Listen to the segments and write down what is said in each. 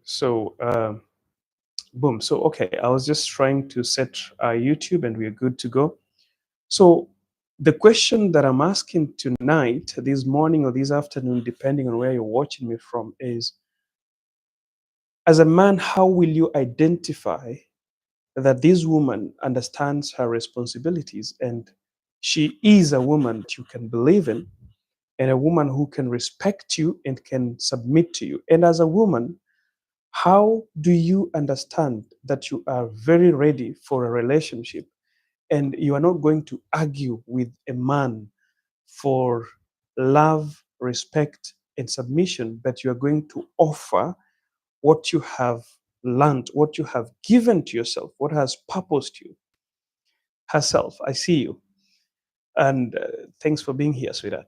So, boom. So, okay, I was just trying to set YouTube and we're good to go. So, the question that I'm asking tonight, this morning or this afternoon, depending on where you're watching me from, is as a man, how will you identify that this woman understands her responsibilities and she is a woman that you can believe in and a woman who can respect you and can submit to you? And as a woman, how do you understand that you are very ready for a relationship and you are not going to argue with a man for love, respect, and submission, but you are going to offer what you have learned, what you have given to yourself, what has purposed you? Herself, I see you. And thanks for being here, sweetheart.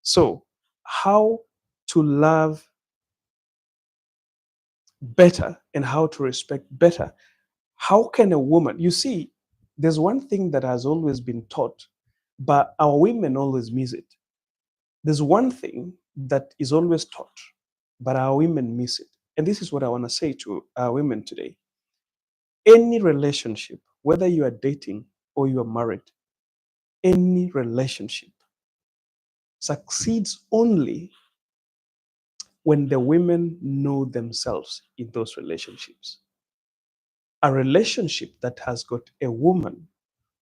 So, how to love better and how to respect better. How can a woman, you see, there's one thing that has always been taught, but our women always miss it. There's one thing that is always taught, but our women miss it. And this is what I want to say to our women today. Any relationship, whether you are dating or you are married, any relationship succeeds only when the women know themselves in those relationships. A relationship that has got a woman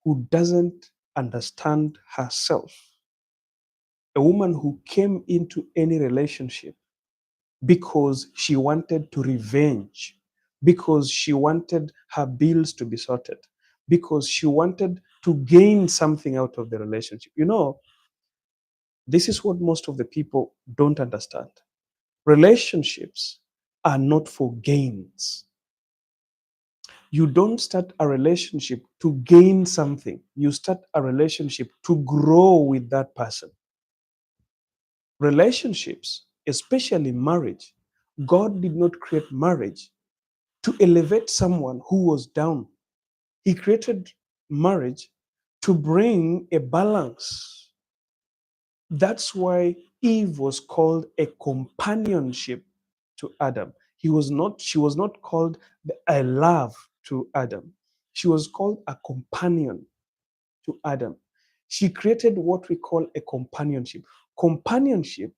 who doesn't understand herself, a woman who came into any relationship because she wanted to revenge, because she wanted her bills to be sorted, because she wanted to gain something out of the relationship. You know, this is what most of the people don't understand. Relationships are not for gains. You don't start a relationship to gain something. You start a relationship to grow with that person. Relationships, especially marriage, God did not create marriage to elevate someone who was down. He created marriage to bring a balance. That's why Eve was called a companionship to Adam. She was not called a love to Adam. She was called a companion to Adam. She created what we call a companionship. Companionship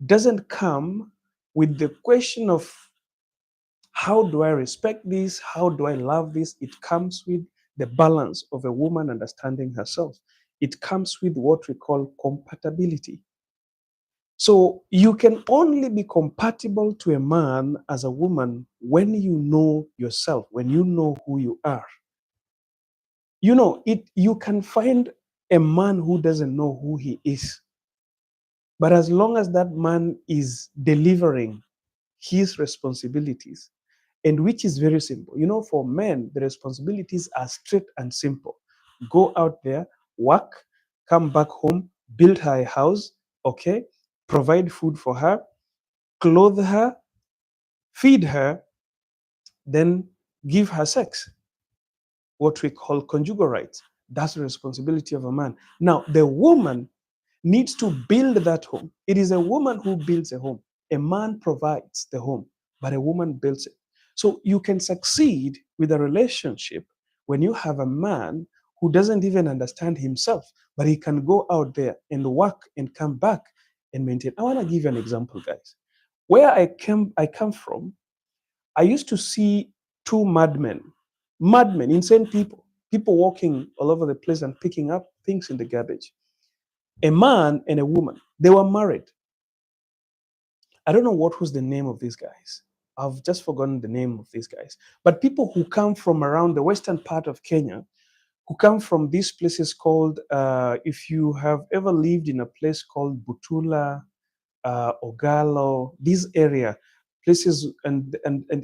doesn't come with the question of how do I respect this? How do I love this? It comes with the balance of a woman understanding herself. It comes with what we call compatibility. So you can only be compatible to a man as a woman when you know yourself, when you know who you are. You know, you can find a man who doesn't know who he is. But as long as that man is delivering his responsibilities, and which is very simple. You know, for men, the responsibilities are straight and simple. Go out there, work, come back home, build her a house, okay, provide food for her, clothe her, feed her, then give her sex, what we call conjugal rights. That's the responsibility of a man. Now, the woman needs to build that home. It is a woman who builds a home. A man provides the home, but a woman builds it. So you can succeed with a relationship when you have a man who doesn't even understand himself, but he can go out there and work and come back and maintain. I want to give you an example, guys. Where I come from, I used to see two madmen, insane people walking all over the place and picking up things in the garbage. A man and a woman. They were married. I don't know what was the name of these guys. I've just forgotten the name of these guys. But people who come from around the western part of Kenya, who come from these places called, if you have ever lived in a place called Butula, Ogalo, this area, places and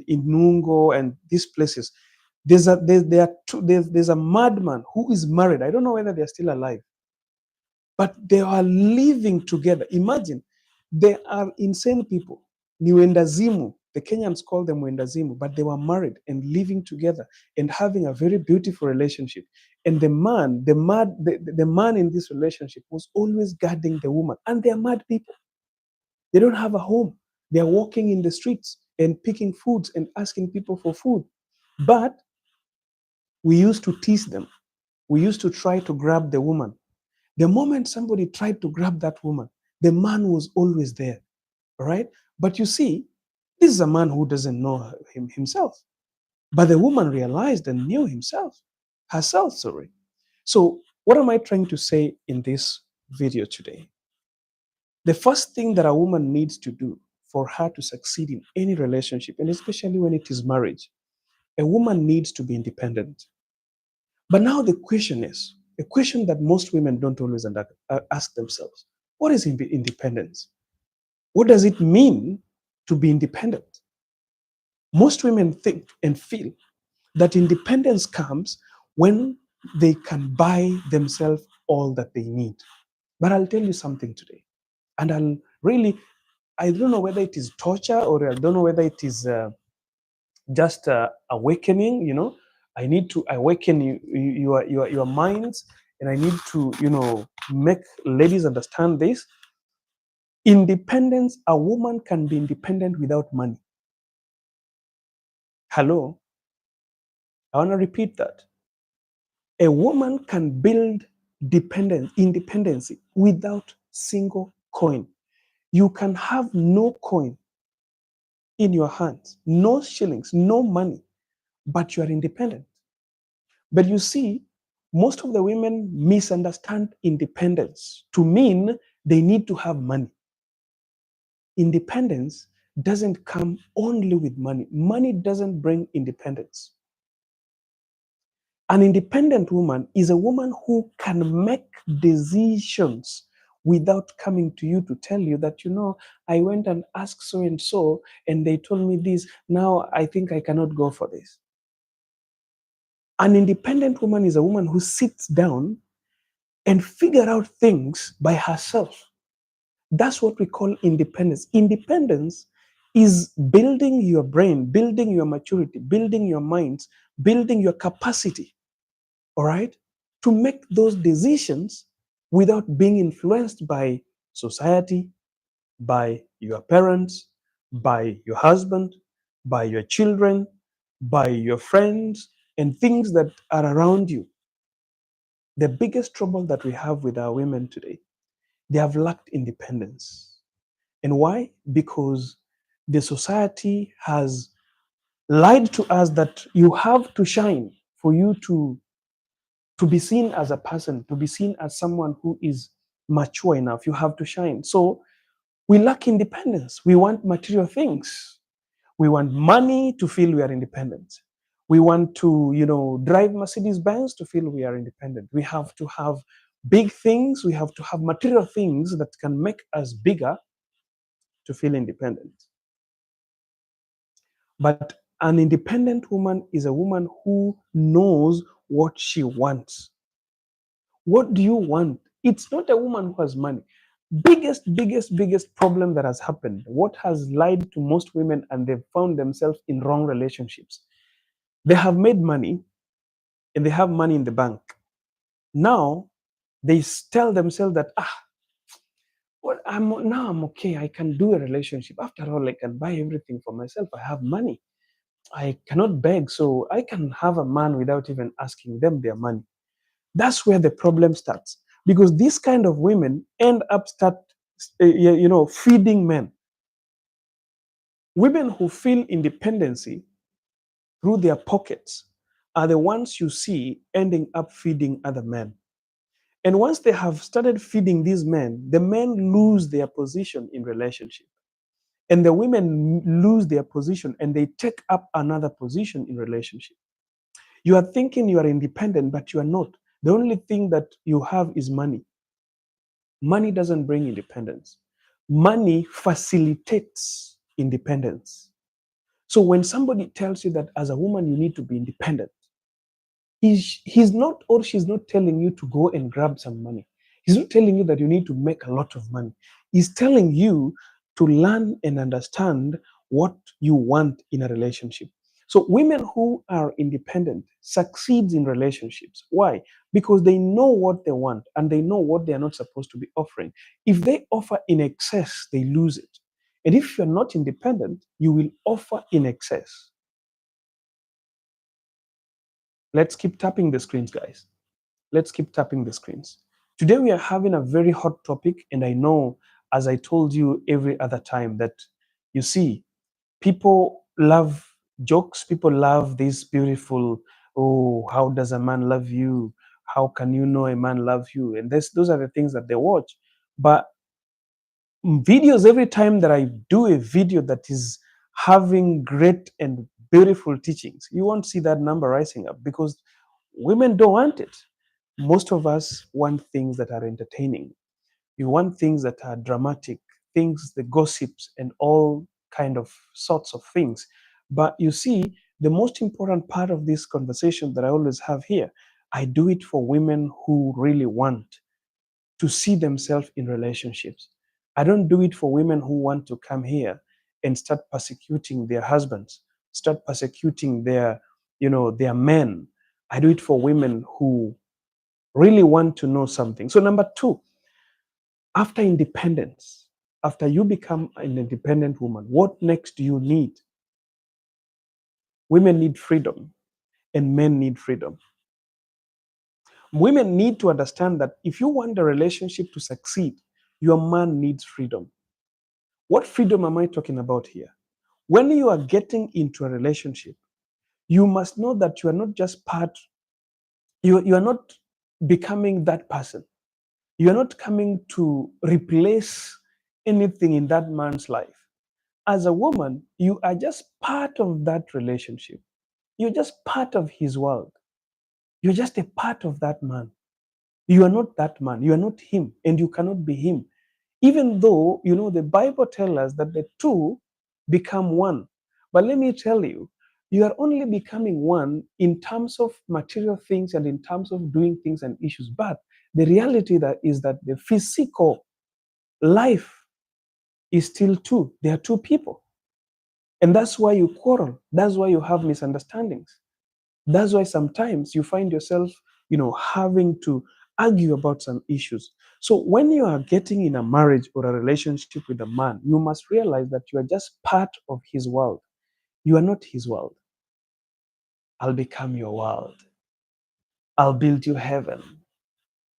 Inungo and these places, there's a madman who is married. I don't know whether they're still alive, but they are living together. Imagine, they are insane people. Ni wendazimu. The Kenyans call them wendazimu, but they were married and living together and having a very beautiful relationship. And the man in this relationship was always guarding the woman. And they are mad people. They don't have a home. They are walking in the streets. and picking foods and asking people for food. But we used to tease them. We used to try to grab the woman. The moment somebody tried to grab that woman, the man was always there. All right. But you see, this is a man who doesn't know himself. But the woman realized and knew herself, sorry. So, what am I trying to say in this video today? The first thing that a woman needs to do for her to succeed in any relationship, and especially when it is marriage, a woman needs to be independent. But now the question is a question that most women don't always ask themselves: what is independence? What does it mean to be independent? Most women think and feel that independence comes when they can buy themselves all that they need. But I'll tell you something today. And I don't know whether it is torture or I don't know whether it is just awakening, I need to awaken your minds, and I need to, make ladies understand this. Independence, a woman can be independent without money. Hello? I want to repeat that. A woman can build independency without single coin. You can have no coin in your hands, no shillings, no money, but you are independent. But you see, most of the women misunderstand independence to mean they need to have money. Independence doesn't come only with money. Money doesn't bring independence. An independent woman is a woman who can make decisions without coming to you to tell you that, I went and asked so and so, and they told me this. Now I think I cannot go for this. An independent woman is a woman who sits down and figure out things by herself. That's what we call independence. Independence is building your brain, building your maturity, building your minds, building your capacity, all right, to make those decisions without being influenced by society, by your parents, by your husband, by your children, by your friends, and things that are around you. The biggest trouble that we have with our women today, they have lacked independence. And why? Because the society has lied to us that you have to shine for you to be seen as a person, to be seen as someone who is mature enough. You have to shine. So we lack independence. We want material things. We want money to feel we are independent. We want to, drive Mercedes Benz to feel we are independent. We have to have big things. We have to have material things that can make us bigger to feel independent. But an independent woman is a woman who knows what she wants. What do you want? It's not a woman who has money. Biggest problem that has happened, what has lied to most women and they've found themselves in wrong relationships. They have made money and they have money in the bank. Now they tell themselves that, I'm okay. I can do a relationship. After all, I can buy everything for myself. I have money. I cannot beg, so I can have a man without even asking them their money. That's where the problem starts, because these kind of women end up feeding men. Women who feel independency through their pockets are the ones you see ending up feeding other men. And once they have started feeding these men, the men lose their position in relationship. And the women lose their position and they take up another position in relationship. You are thinking you are independent, but you are not. The only thing that you have is money. Money doesn't bring independence. Money facilitates independence. So when somebody tells you that as a woman you need to be independent, he's not, or she's not telling you to go and grab some money. He's not telling you that you need to make a lot of money. He's telling you to learn and understand what you want in a relationship. So women who are independent succeeds in relationships. Why? Because they know what they want and they know what they are not supposed to be offering. If they offer in excess, they lose it. And if you're not independent, you will offer in excess. Let's keep tapping the screens, guys. Let's keep tapping the screens. Today, we are having a very hot topic. And I know, as I told you every other time, that you see, people love jokes, people love this beautiful, oh, how does a man love you? How can you know a man loves you? And those are the things that they watch. But videos, every time that I do a video that is having great and beautiful teachings, you won't see that number rising up because women don't want it. Most of us want things that are entertaining. We want things that are dramatic, things, the gossips, and all kind of sorts of things. But you see, the most important part of this conversation that I always have here, I do it for women who really want to see themselves in relationships. I don't do it for women who want to come here and start persecuting their husbands, start persecuting their men. I do it for women who really want to know something. So number two, after independence, after you become an independent woman, what next do you need? Women need freedom and men need freedom. Women need to understand that if you want the relationship to succeed, your man needs freedom. What freedom am I talking about here? When you are getting into a relationship, you must know that you are not just you are not becoming that person. You are not coming to replace anything in that man's life. As a woman, you are just part of that relationship. You're just part of his world. You're just a part of that man. You are not that man. You are not him, and you cannot be him. Even though, the Bible tells us that the two become one. But let me tell you, you are only becoming one in terms of material things and in terms of doing things and issues. But the reality that is that the physical life is still two. There are two people. And that's why you quarrel. That's why you have misunderstandings. That's why sometimes you find yourself, having to argue about some issues. So when you are getting in a marriage or a relationship with a man, you must realize that you are just part of his world. You are not his world. I'll become your world. I'll build you heaven.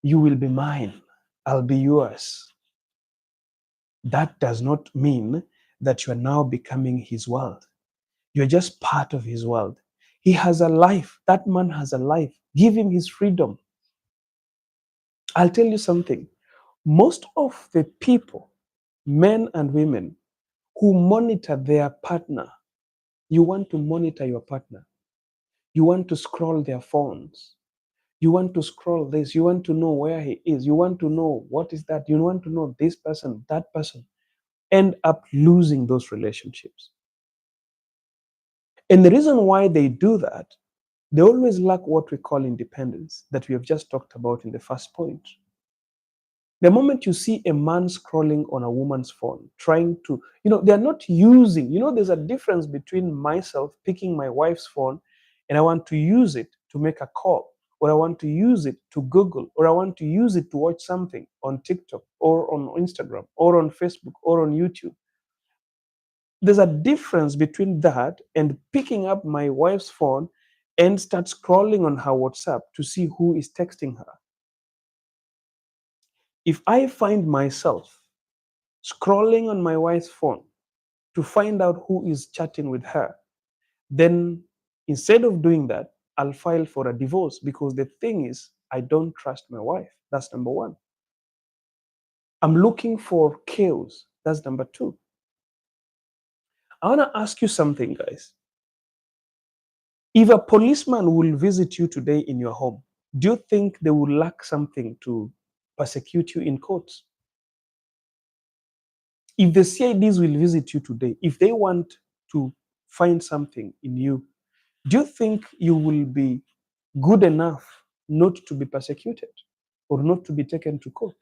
You will be mine. I'll be yours. That does not mean that you are now becoming his world. You're just part of his world. He has a life. That man has a life. Give him his freedom. I'll tell you something. Most of the people, men and women, who monitor their partner, you want to monitor your partner. You want to scroll their phones. You want to scroll this. You want to know where he is. You want to know what is that. You want to know this person, that person. End up losing those relationships. And the reason why they do that, they always lack what we call independence, that we have just talked about in the first point. The moment you see a man scrolling on a woman's phone, trying to, they're not using, there's a difference between myself picking my wife's phone and I want to use it to make a call, or I want to use it to Google, or I want to use it to watch something on TikTok or on Instagram or on Facebook or on YouTube. There's a difference between that and picking up my wife's phone and start scrolling on her WhatsApp to see who is texting her. If I find myself scrolling on my wife's phone to find out who is chatting with her, then instead of doing that, I'll file for a divorce, because the thing is, I don't trust my wife. That's number one. I'm looking for chaos. That's number two. I want to ask you something, guys. If a policeman will visit you today in your home, do you think they will lack something to persecute you in courts? If the CIDs will visit you today, if they want to find something in you, do you think you will be good enough not to be persecuted or not to be taken to court?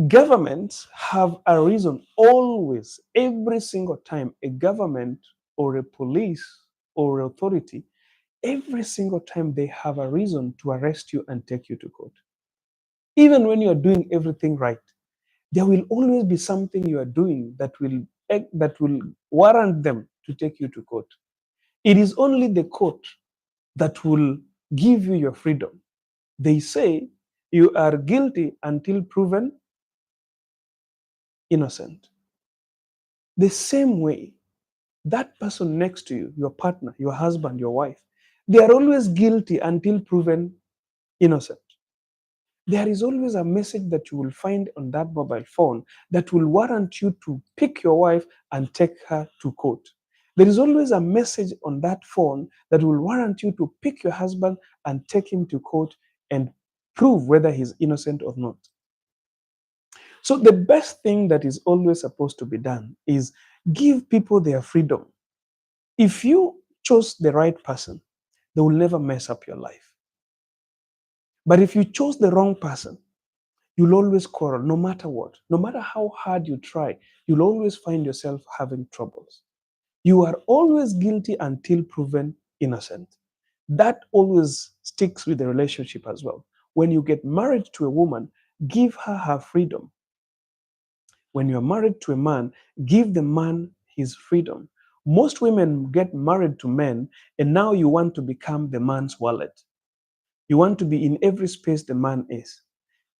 Governments have a reason always, every single time a government or a police or authority, every single time they have a reason to arrest you and take you to court. Even when you're doing everything right, there will always be something you are doing that will warrant them to take you to court. It is only the court that will give you your freedom. They say you are guilty until proven innocent. The same way, that person next to you, your partner, your husband, your wife, they are always guilty until proven innocent. There is always a message that you will find on that mobile phone that will warrant you to pick your wife and take her to court. There is always a message on that phone that will warrant you to pick your husband and take him to court and prove whether he's innocent or not. So, the best thing that is always supposed to be done is give people their freedom. If you chose the right person, they will never mess up your life. But if you chose the wrong person, you'll always quarrel no matter what. No matter how hard you try, you'll always find yourself having troubles. You are always guilty until proven innocent. That always sticks with the relationship as well. When you get married to a woman, give her her freedom. When you're married to a man, give the man his freedom. Most women get married to men, and now you want to become the man's wallet. You want to be in every space the man is.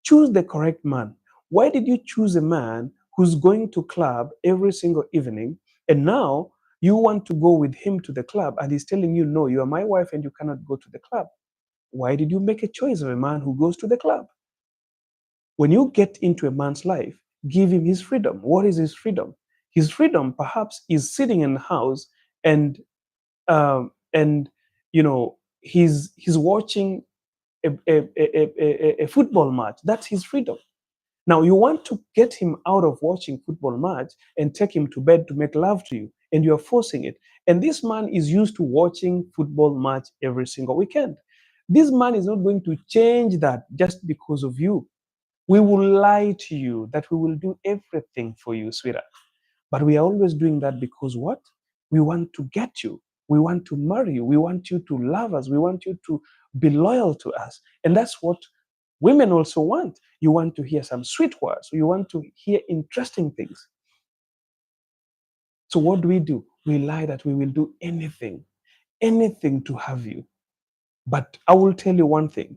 Choose the correct man. Why did you choose a man who's going to club every single evening, and now you want to go with him to the club and he's telling you, no, you are my wife and you cannot go to the club? Why did you make a choice of a man who goes to the club? When you get into a man's life, give him his freedom. What is his freedom? His freedom perhaps is sitting in the house and and he's watching a football match. That's his freedom. Now you want to get him out of watching football match and take him to bed to make love to you, and you're forcing it. And this man is used to watching football match every single weekend. This man is not going to change that just because of you. We will lie to you that we will do everything for you, sweetheart. But we are always doing that because what? We want to get you. We want to marry you. We want you to love us. We want you to be loyal to us. And that's what women also want. You want to hear some sweet words. You want to hear interesting things. So what do? We lie that we will do anything to have you. But I will tell you one thing.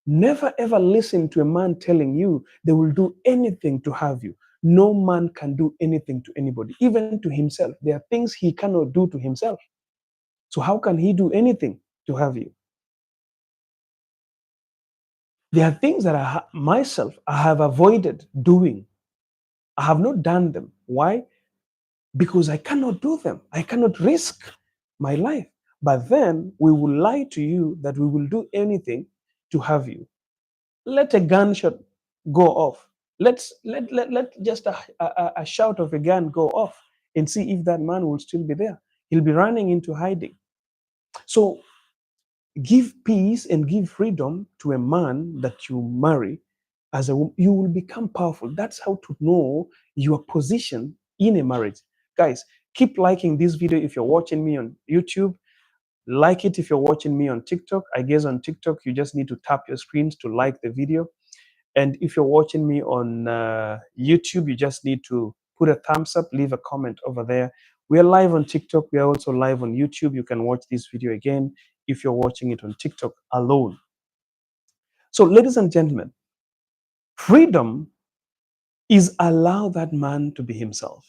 Never ever listen to a man telling you they will do anything to have you. No man can do anything to anybody, even to himself. There are things he cannot do to himself. So how can he do anything to have you? There are things that myself I have avoided doing. I have not done them. Why? Because I cannot do them. I cannot risk my life. But then we will lie to you that we will do anything to have you. Let a gunshot go off. Let just a shout of a gun go off and see if that man will still be there. He'll be running into hiding. So give peace and give freedom to a man that you marry. You will become powerful. That's how to know your position in a marriage. Guys, keep liking this video if you're watching me on YouTube. Like it if you're watching me on TikTok. I guess on TikTok you just need to tap your screens to like the video. And if you're watching me on YouTube, you just need to put a thumbs up, leave a comment over there. We are live on TikTok. We are also live on YouTube. You can watch this video again if you're watching it on TikTok alone. So, ladies and gentlemen, freedom is allow that man to be himself.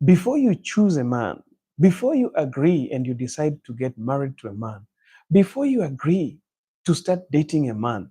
Before you choose a man, before you agree and you decide to get married to a man, before you agree to start dating a man,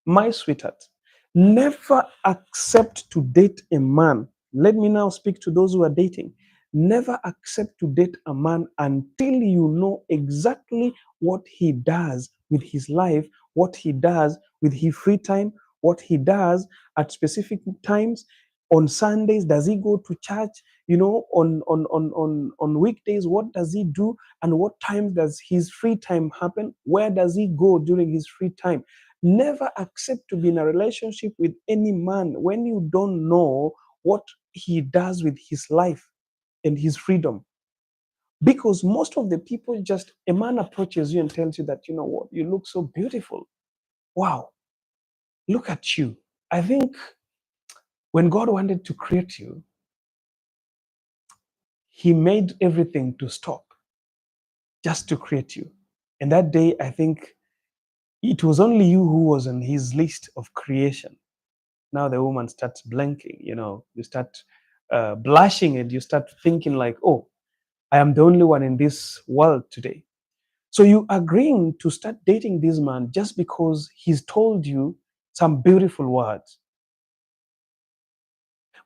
my sweetheart, never accept to date a man. Let me now speak to those who are dating. Never accept to date a man until you know exactly what he does with his life, what he does with his free time, what he does at specific times. On Sundays, does he go to church? On weekdays, what does he do? And what time does his free time happen? Where does he go during his free time? Never accept to be in a relationship with any man when you don't know what he does with his life and his freedom. Because most of the people, just a man approaches you and tells you that, you know what, you look so beautiful. Wow, look at you. I think When God wanted to create you, He made everything to stop just to create you. And that day, I think it was only you who was on His list of creation. Now the woman starts blinking, you start blushing, and you start thinking like, oh, I am the only one in this world today. So you agreeing to start dating this man just because he's told you some beautiful words.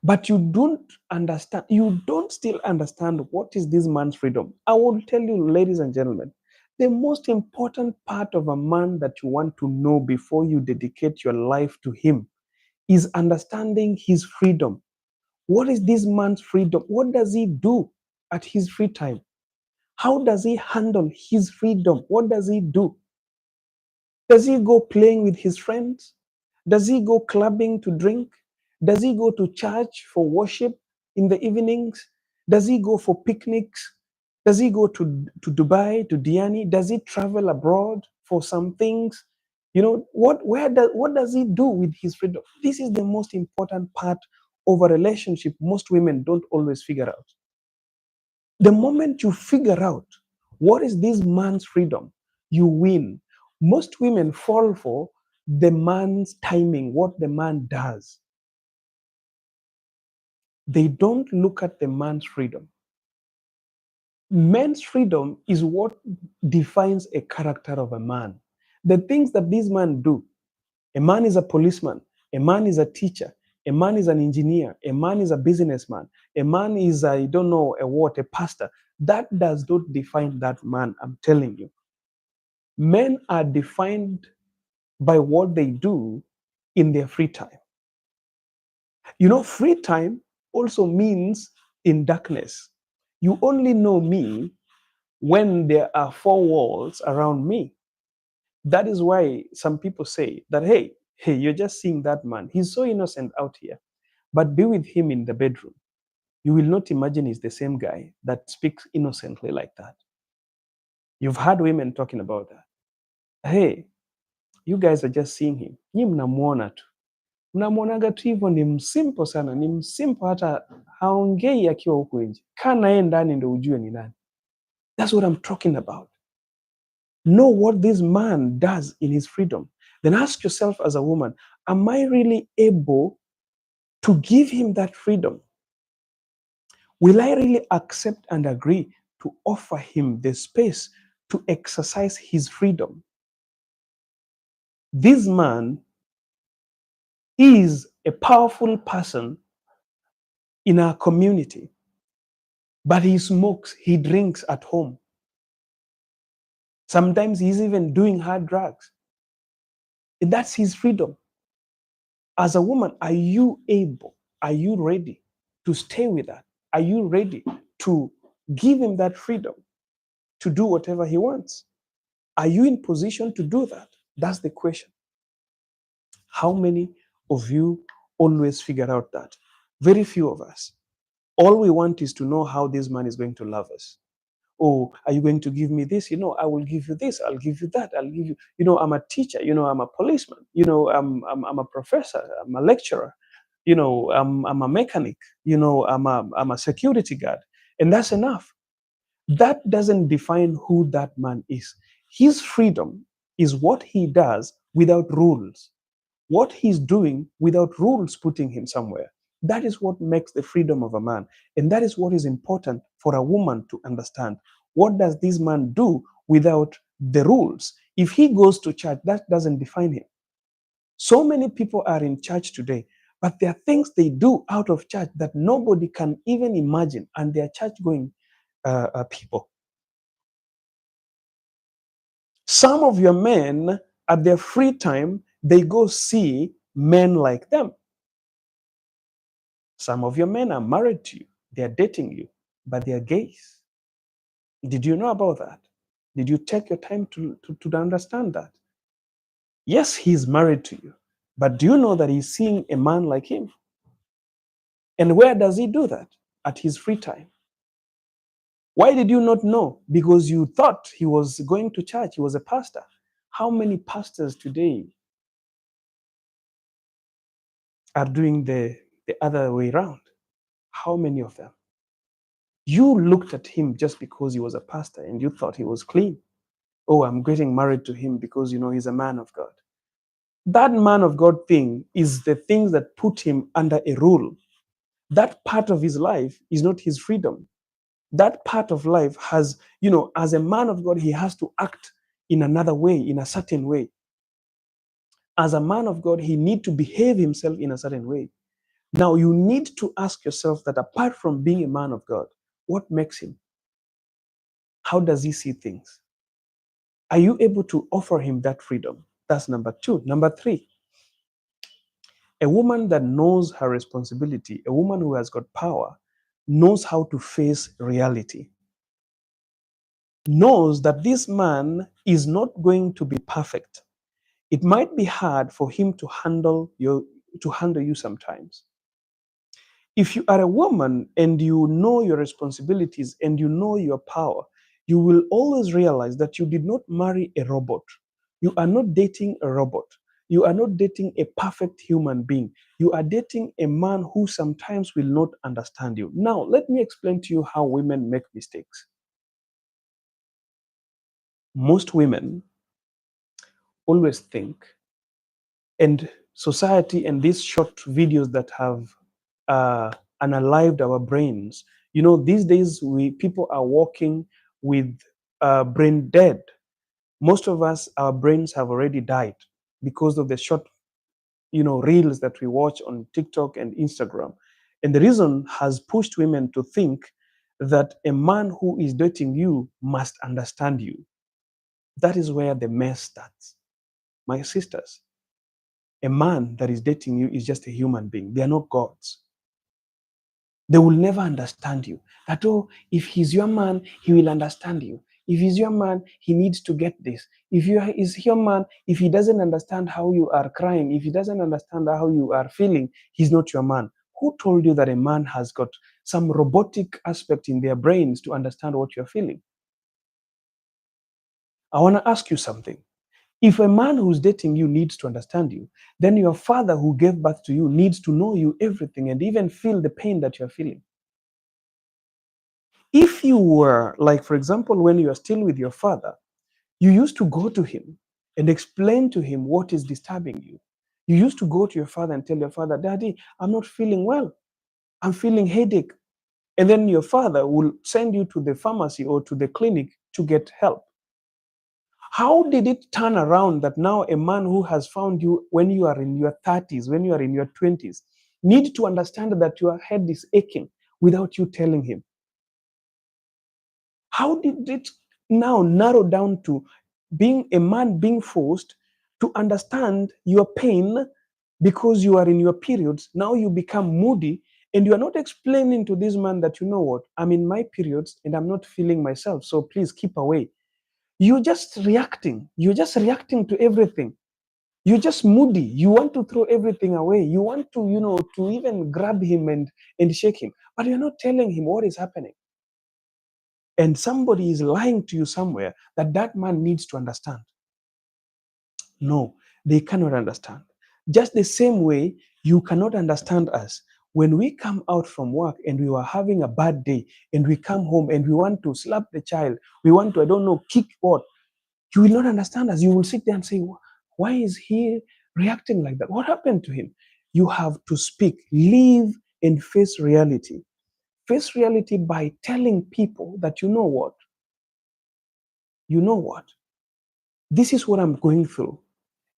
But you don't still understand what is this man's freedom. I will tell you, ladies and gentlemen, the most important part of a man that you want to know before you dedicate your life to him is understanding his freedom. What is this man's freedom? What does he do at his free time? How does he handle his freedom? What does he do? Does he go playing with his friends? Does he go clubbing to drink? Does he go to church for worship in the evenings? Does he go for picnics? Does he go to Dubai, to Diani? Does he travel abroad for some things? What does he do with his freedom? This is the most important part of a relationship most women don't always figure out. The moment you figure out what is this man's freedom, you win. Most women fall for the man's timing, what the man does. They don't look at the man's freedom. Men's freedom is what defines a character of a man. The things that this man do. A man is a policeman, a man is a teacher, a man is an engineer, a man is a businessman, a man is, I don't know, a pastor. That does not define that man, I'm telling you. Men are defined by what they do in their free time. Free time also means in darkness. You only know me when there are four walls around me. That is why some people say that, hey, you're just seeing that man. He's so innocent out here. But be with him in the bedroom. You will not imagine he's the same guy that speaks innocently like that. You've heard women talking about that. Hey, you guys are just seeing him. Nyi mnamuona tu. Mnamuonaga tu hivyo, ni msimpo sana, ni msimpo hata haongei akiwa huku nje. Kaa naye ndani ndio ujue ni nani. That's what I'm talking about. Know what this man does in his freedom. Then ask yourself as a woman, am I really able to give him that freedom? Will I really accept and agree to offer him the space to exercise his freedom? This man is a powerful person in our community, but he smokes, he drinks at home. Sometimes he's even doing hard drugs. That's his freedom. As a woman, are you able, are you ready to stay with that? Are you ready to give him that freedom to do whatever he wants? Are you in position to do that? That's the question. How many of you always figure out that? Very few of us. All we want is to know how this man is going to love us. Oh, are you going to give me this? I will give you this. I'll give you that. I'll give you, I'm a teacher. I'm a policeman. I'm a professor. I'm a lecturer. I'm a mechanic. I'm a security guard. And that's enough. That doesn't define who that man is. His freedom is what he does without rules. What he's doing without rules putting him somewhere. That is what makes the freedom of a man. And that is what is important for a woman to understand. What does this man do without the rules? If he goes to church, that doesn't define him. So many people are in church today, but there are things they do out of church that nobody can even imagine, and they are church going people. Some of your men, at their free time, they go see men like them. Some of your men are married to you, they are dating you, but they are gays. Did you know about that? Did you take your time to understand that? Yes, he's married to you, but do you know that he's seeing a man like him? And where does he do that? At his free time. Why did you not know? Because you thought he was going to church, he was a pastor. How many pastors today are doing the the other way around. How many of them? You looked at him just because he was a pastor and you thought he was clean. Oh, I'm getting married to him because, he's a man of God. That man of God thing is the things that put him under a rule. That part of his life is not his freedom. That part of life has, as a man of God, he has to act in another way, in a certain way. As a man of God, he need to behave himself in a certain way. Now, you need to ask yourself that apart from being a man of God, what makes him? How does he see things? Are you able to offer him that freedom? That's number two. Number three, a woman that knows her responsibility, a woman who has got power, knows how to face reality, knows that this man is not going to be perfect. It might be hard for him to handle you sometimes. If you are a woman and you know your responsibilities and you know your power, you will always realize that you did not marry a robot. You are not dating a robot. You are not dating a perfect human being. You are dating a man who sometimes will not understand you. Now, let me explain to you how women make mistakes. Most women always think, and society and these short videos that have unalived our brains. These days people are walking with brain dead. Most of us, our brains have already died because of the short, reels that we watch on TikTok and Instagram. And the reason has pushed women to think that a man who is dating you must understand you. That is where the mess starts. My sisters, a man that is dating you is just a human being. They are not gods. They will never understand you. That, oh, if he's your man, he will understand you. If he's your man, he needs to get this. If is your man, if he doesn't understand how you are crying, if he doesn't understand how you are feeling, he's not your man. Who told you that a man has got some robotic aspect in their brains to understand what you're feeling? I want to ask you something. If a man who's dating you needs to understand you, then your father who gave birth to you needs to know you everything and even feel the pain that you're feeling. If you were, like, for example, when you are still with your father, you used to go to him and explain to him what is disturbing you. You used to go to your father and tell your father, Daddy, I'm not feeling well. I'm feeling headache. And then your father will send you to the pharmacy or to the clinic to get help. How did it turn around that now a man who has found you when you are in your 30s, when you are in your 20s, need to understand that your head is aching without you telling him? How did it now narrow down to being a man being forced to understand your pain because you are in your periods? Now you become moody and you are not explaining to this man that, you know what, I'm in my periods and I'm not feeling myself. So please keep away. You're just reacting. You're just reacting to everything. You're just moody. You want to throw everything away. You want to, to even grab him and shake him. But you're not telling him what is happening. And somebody is lying to you somewhere that man needs to understand. No, they cannot understand. Just the same way you cannot understand us. When we come out from work and we were having a bad day and we come home and we want to slap the child, we want to, I don't know, kick what, you will not understand us. You will sit there and say, why is he reacting like that? What happened to him? You have to speak, live and face reality. Face reality by telling people that you know what? This is what I'm going through.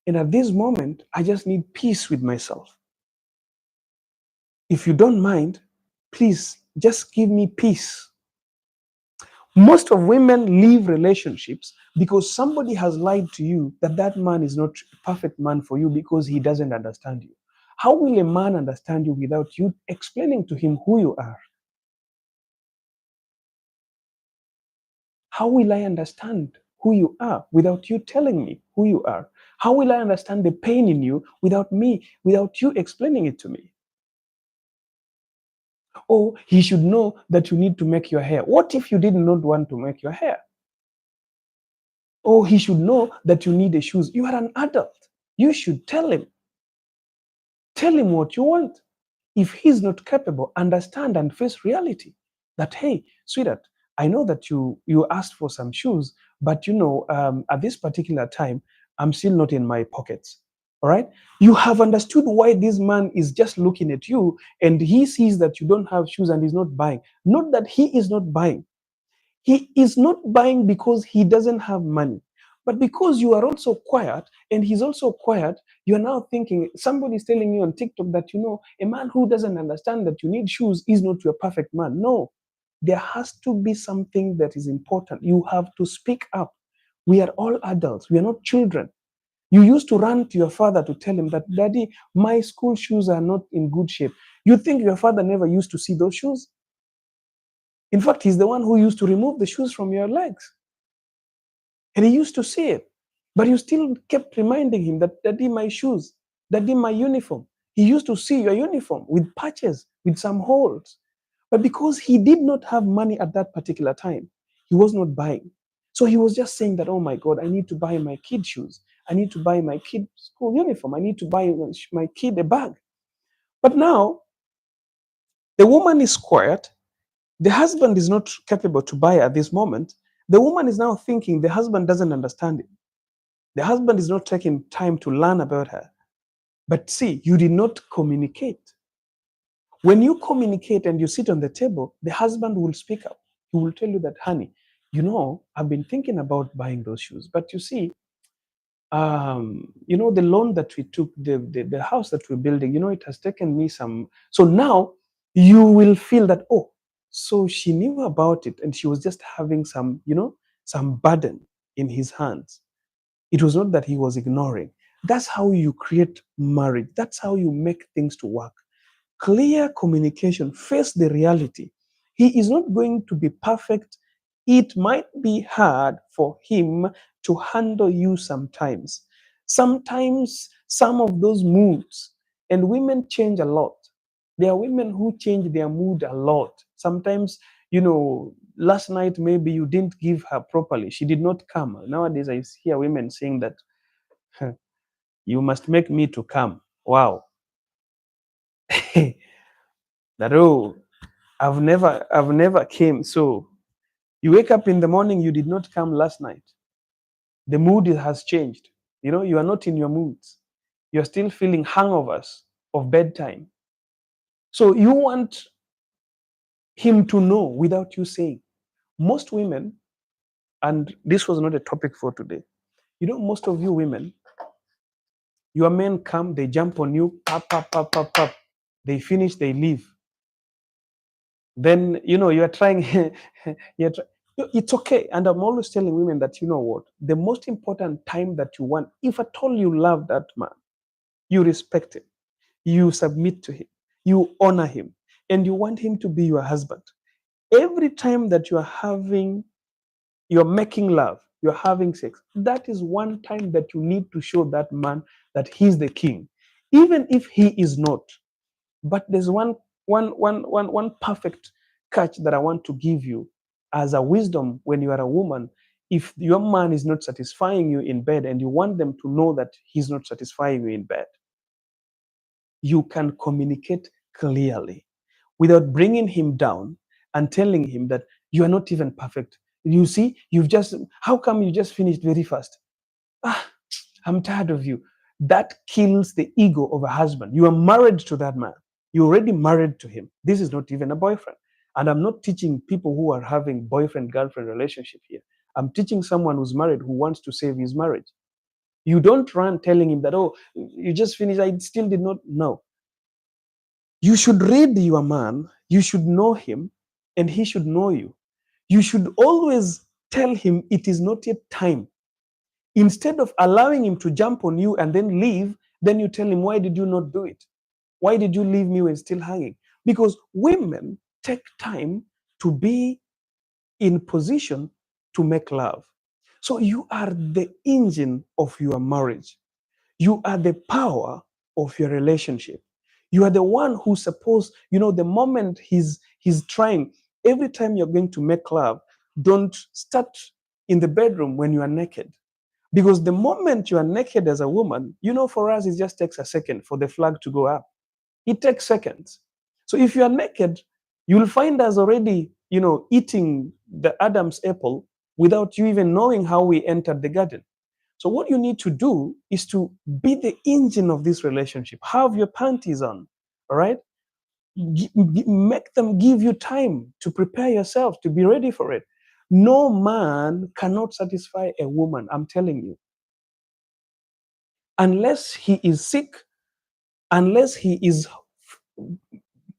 And at this moment, I just need peace with myself. If you don't mind, please just give me peace. Most of women leave relationships because somebody has lied to you that man is not a perfect man for you because he doesn't understand you. How will a man understand you without you explaining to him who you are? How will I understand who you are without you telling me who you are? How will I understand the pain in you without you explaining it to me? Oh, he should know that you need to make your hair. What if you did not want to make your hair? Oh, he should know that you need a shoes. You are an adult. You should tell him. Tell him what you want. If he's not capable, understand and face reality that, hey, sweetheart, I know that you asked for some shoes, but at this particular time, I'm still not in my pockets. All right. You have understood why this man is just looking at you and he sees that you don't have shoes and he's not buying. Not that he is not buying. He is not buying because he doesn't have money, but because you are also quiet and he's also quiet, you're now thinking somebody's telling you on TikTok that a man who doesn't understand that you need shoes is not your perfect man. No, there has to be something that is important. You have to speak up. We are all adults, we are not children. You used to run to your father to tell him that, Daddy, my school shoes are not in good shape. You think your father never used to see those shoes? In fact, he's the one who used to remove the shoes from your legs. And he used to see it. But you still kept reminding him that, Daddy, my shoes, Daddy, my uniform. He used to see your uniform with patches, with some holes. But because he did not have money at that particular time, he was not buying. So he was just saying that, oh my God, I need to buy my kid shoes. I need to buy my kid school uniform. I need to buy my kid a bag. But now the woman is quiet. The husband is not capable to buy at this moment. The woman is now thinking the husband doesn't understand it. The husband is not taking time to learn about her. But see, you did not communicate. When you communicate and you sit on the table, the husband will speak up. He will tell you that, honey, I've been thinking about buying those shoes. But you see, the loan that we took, the house that we're building, it has taken me some. So now you will feel that, oh, so she knew about it and she was just having some burden in his hands. It was not that he was ignoring. That's how you create marriage. That's how you make things to work. Clear communication, face the reality. He is not going to be perfect. It might be hard for him to handle you sometimes. Sometimes some of those moods, and women change a lot. There are women who change their mood a lot. Sometimes, last night maybe you didn't give her properly. She did not come. Nowadays, I hear women saying that, you must make me to come. Wow. That, oh, I've never came. So you wake up in the morning, you did not come last night. The mood has changed. You are not in your moods. You're still feeling hangovers of bedtime. So you want him to know without you saying. Most women, and this was not a topic for today, most of you women, your men come, they jump on you, pop, pop, pop, pop, pop. They finish, they leave. Then you are trying. It's okay, and I'm always telling women that, what, the most important time that you want, if at all you love that man, you respect him, you submit to him, you honor him, and you want him to be your husband. Every time that you're making love, you're having sex, that is one time that you need to show that man that he's the king, even if he is not. But there's one perfect catch that I want to give you as a wisdom when you are a woman. If your man is not satisfying you in bed and you want them to know that he's not satisfying you in bed, you can communicate clearly without bringing him down and telling him that you are not even perfect. You see, how come you just finished very fast? Ah, I'm tired of you. That kills the ego of a husband. You are married to that man. You're already married to him. This is not even a boyfriend. And I'm not teaching people who are having boyfriend-girlfriend relationship here. I'm teaching someone who's married who wants to save his marriage. You don't run telling him that, oh, you just finished, I still did not know. You should read your man, you should know him, and he should know you. You should always tell him it is not yet time. Instead of allowing him to jump on you and then leave, then you tell him, why did you not do it? Why did you leave me when still hanging? Because women take time to be in position to make love. So you are the engine of your marriage. You are the power of your relationship. You are the one who's supposed, the moment he's trying, every time you're going to make love, don't start in the bedroom when you are naked. Because the moment you are naked as a woman, for us, it just takes a second for the flag to go up. It takes seconds. So if you are naked, you'll find us already, eating the Adam's apple without you even knowing how we entered the garden. So what you need to do is to be the engine of this relationship. Have your panties on, all right? Make them give you time to prepare yourself, to be ready for it. No man cannot satisfy a woman, I'm telling you, unless he is sick, unless he is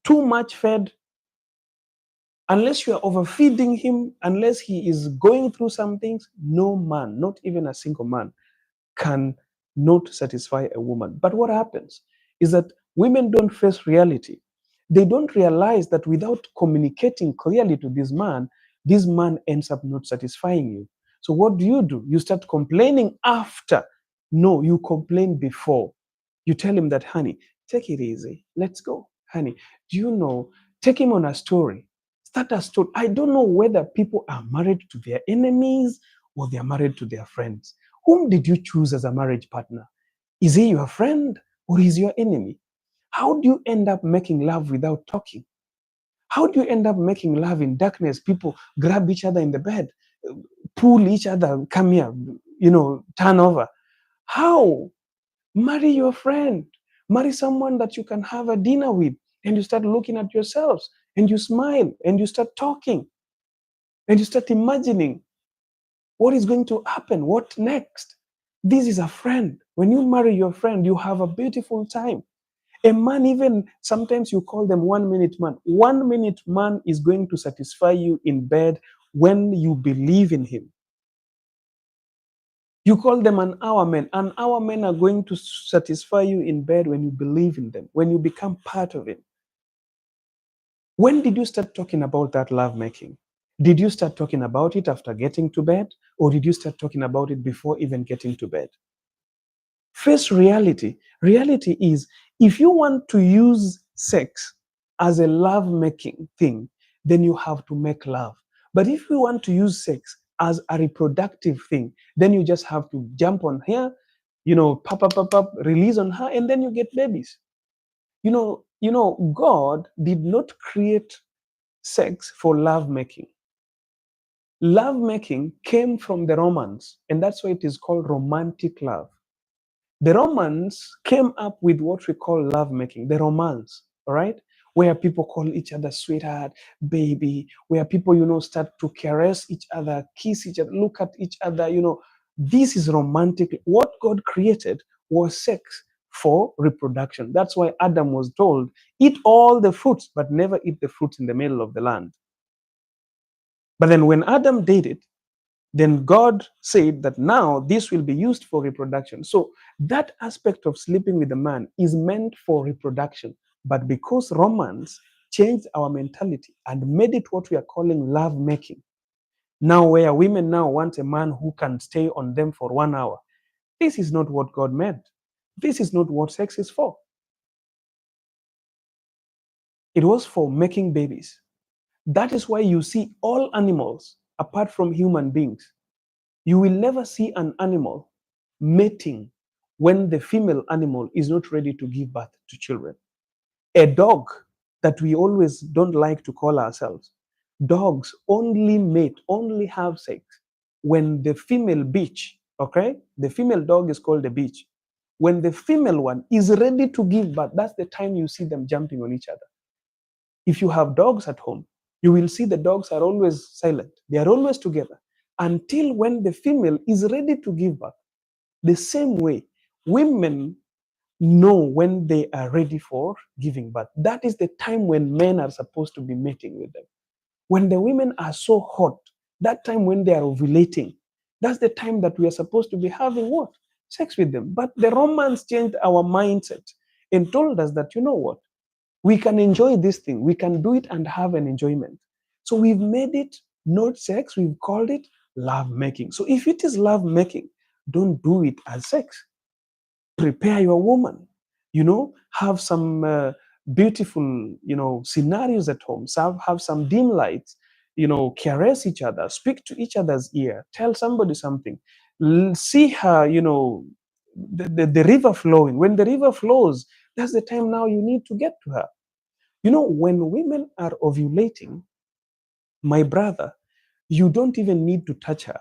too much fed, unless you are overfeeding him, unless he is going through some things. No man, not even a single man, can not satisfy a woman. But what happens is that women don't face reality. They don't realize that without communicating clearly to this man ends up not satisfying you. So what do? You start complaining after. No, you complain before. You tell him that, honey, take it easy. Let's go. Honey, do you know, take him on a story. Start a story. I don't know whether people are married to their enemies or they are married to their friends. Whom did you choose as a marriage partner? Is he your friend or is he your enemy? How do you end up making love without talking? How do you end up making love in darkness? People grab each other in the bed, pull each other, come here, turn over. How? Marry your friend. Marry someone that you can have a dinner with, and you start looking at yourselves and you smile and you start talking and you start imagining what is going to happen, what next. This is a friend. When you marry your friend, you have a beautiful time. A man, even sometimes you call them 1 minute man. 1 minute man is going to satisfy you in bed when you believe in him. You call them an hour man. An hour men are going to satisfy you in bed when you believe in them, when you become part of it. When did you start talking about that love making? Did you start talking about it after getting to bed, or did you start talking about it before even getting to bed? Face reality. Reality is, if you want to use sex as a love making thing, then you have to make love. But if you want to use sex as a reproductive thing, then you just have to jump on here, pop, release on her, and then you get babies. God did not create sex for love making. Love making came from the Romans, and that's why it is called romantic love. The Romans came up with what we call lovemaking, the romance, all right? Where people call each other sweetheart, baby, where people, start to caress each other, kiss each other, look at each other. This is romantic. What God created was sex for reproduction. That's why Adam was told, eat all the fruits, but never eat the fruits in the middle of the land. But then when Adam did it, then God said that now this will be used for reproduction. So that aspect of sleeping with a man is meant for reproduction. But because Romans changed our mentality and made it what we are calling love making, now where women now want a man who can stay on them for 1 hour, this is not what God meant. This is not what sex is for. It was for making babies. That is why you see all animals, apart from human beings, you will never see an animal mating when the female animal is not ready to give birth to children. A dog that we always don't like to call ourselves, dogs only mate, only have sex when the female bitch, okay? The female dog is called a bitch. When the female one is ready to give birth, that's the time you see them jumping on each other. If you have dogs at home, you will see the dogs are always silent. They are always together until when the female is ready to give birth. The same way, women know when they are ready for giving birth. That is the time when men are supposed to be mating with them. When the women are so hot, that time when they are ovulating, that's the time that we are supposed to be having what? Sex with them. But the Romans changed our mindset and told us that, you know what? We can enjoy this thing. We can do it and have an enjoyment. So we've made it not sex, we've called it love making. So if it is love making, don't do it as sex. Prepare your woman, have some beautiful, scenarios at home. So have some dim lights, caress each other, speak to each other's ear, tell somebody something. See her, the river flowing. When the river flows, That's the time now you need to get to her. You know, when women are ovulating, my brother, you don't even need to touch her.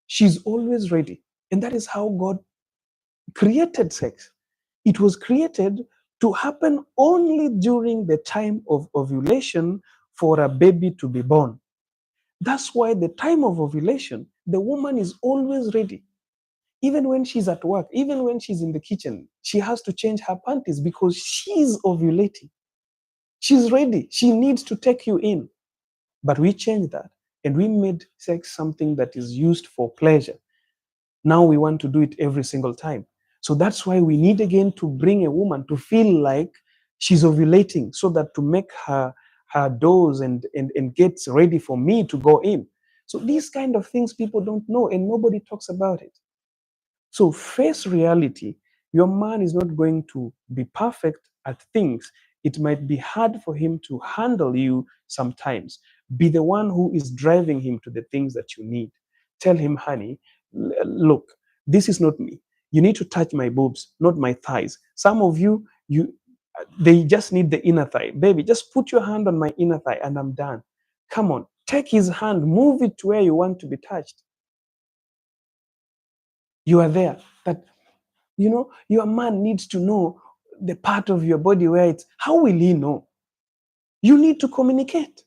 She's always ready. And that is how God created sex. It was created to happen only during the time of ovulation for a baby to be born. That's why the time of ovulation, the woman is always ready. Even when she's at work, even when she's in the kitchen, she has to change her panties because she's ovulating. She's ready. She needs to take you in. But we changed that and we made sex something that is used for pleasure. Now we want to do it every single time. So that's why we need again to bring a woman to feel like she's ovulating so that to make her dose and gets ready for me to go in. So these kind of things people don't know and nobody talks about it. So face reality. Your man is not going to be perfect at things. It might be hard for him to handle you sometimes. Be the one who is driving him to the things that you need. Tell him, honey, look, this is not me. You need to touch my boobs, not my thighs. Some of you, they just need the inner thigh. Baby, just put your hand on my inner thigh and I'm done. Come on, take his hand, move it to where you want to be touched. You are there. That your man needs to know the part of your body where it's. How will he know? You need to communicate.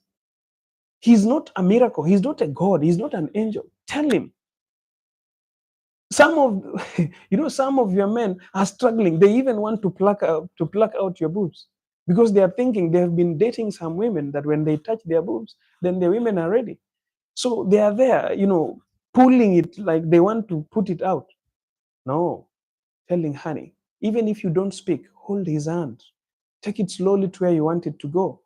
He's not a miracle. He's not a God. He's not an angel. Tell him. Some of some of your men are struggling. They even want to pluck out your boobs because they are thinking they have been dating some women that when they touch their boobs, then the women are ready. So they are there, pulling it like they want to put it out. No, telling honey, even if you don't speak, hold his hand. Take it slowly to where you want it to go.